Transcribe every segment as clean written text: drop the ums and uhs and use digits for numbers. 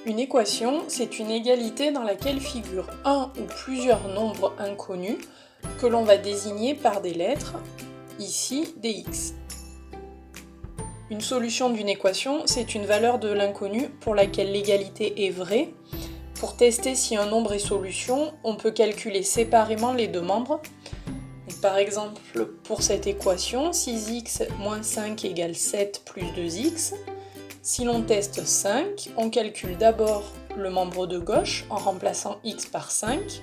Une équation, c'est une égalité dans laquelle figurent un ou plusieurs nombres inconnus que l'on va désigner par des lettres, ici des x. Une solution d'une équation, c'est une valeur de l'inconnu pour laquelle l'égalité est vraie. Pour tester si un nombre est solution, on peut calculer séparément les deux membres. Par exemple, pour cette équation, 6x moins 5 égale 7 plus 2x. Si l'on teste 5, on calcule d'abord le membre de gauche en remplaçant x par 5,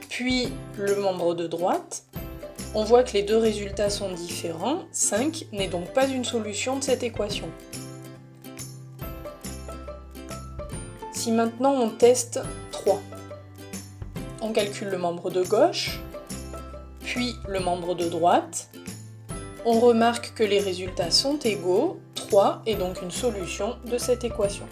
puis le membre de droite. On voit que les deux résultats sont différents, 5 n'est donc pas une solution de cette équation. Si maintenant on teste 3, on calcule le membre de gauche, puis le membre de droite. On remarque que les résultats sont égaux, 3 est donc une solution de cette équation.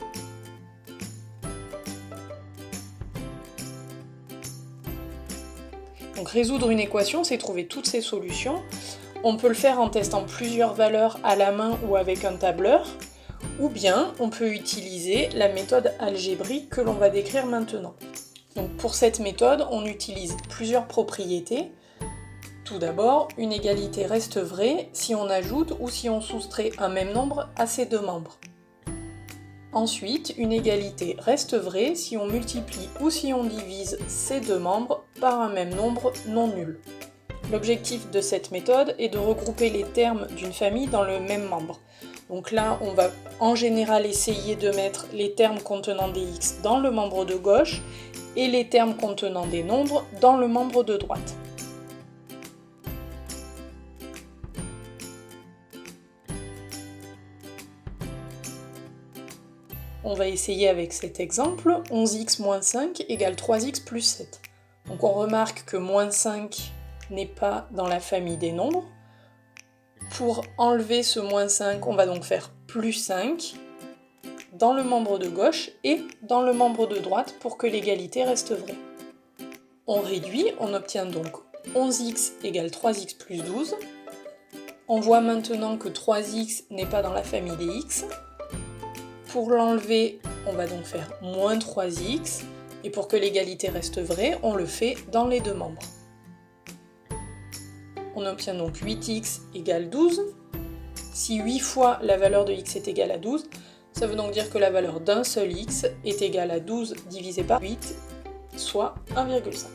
Donc résoudre une équation, c'est trouver toutes ses solutions. On peut le faire en testant plusieurs valeurs à la main ou avec un tableur, ou bien on peut utiliser la méthode algébrique que l'on va décrire maintenant. Donc pour cette méthode, on utilise plusieurs propriétés. Tout d'abord, une égalité reste vraie si on ajoute ou si on soustrait un même nombre à ses deux membres. Ensuite, une égalité reste vraie si on multiplie ou si on divise ces deux membres par un même nombre non nul. L'objectif de cette méthode est de regrouper les termes d'une famille dans le même membre. Donc là, on va en général essayer de mettre les termes contenant des x dans le membre de gauche et les termes contenant des nombres dans le membre de droite. On va essayer avec cet exemple, 11x moins 5 égale 3x plus 7. Donc on remarque que moins 5 n'est pas dans la famille des nombres. Pour enlever ce moins 5, on va donc faire plus 5 dans le membre de gauche et dans le membre de droite pour que l'égalité reste vraie. On réduit, on obtient donc 11x égale 3x plus 12. On voit maintenant que 3x n'est pas dans la famille des x. Pour l'enlever, on va donc faire moins 3x, et pour que l'égalité reste vraie, on le fait dans les deux membres. On obtient donc 8x égale 12. Si 8 fois la valeur de x est égale à 12, ça veut donc dire que la valeur d'un seul x est égale à 12 divisé par 8, soit 1,5.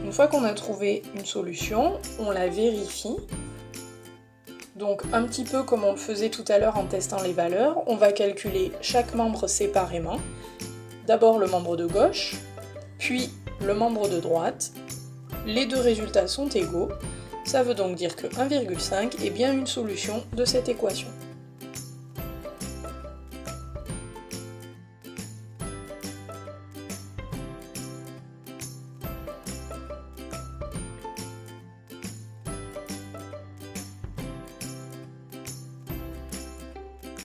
Une fois qu'on a trouvé une solution, on la vérifie. Donc un petit peu comme on le faisait tout à l'heure en testant les valeurs, on va calculer chaque membre séparément. D'abord le membre de gauche, puis le membre de droite. Les deux résultats sont égaux, ça veut donc dire que 1,5 est bien une solution de cette équation.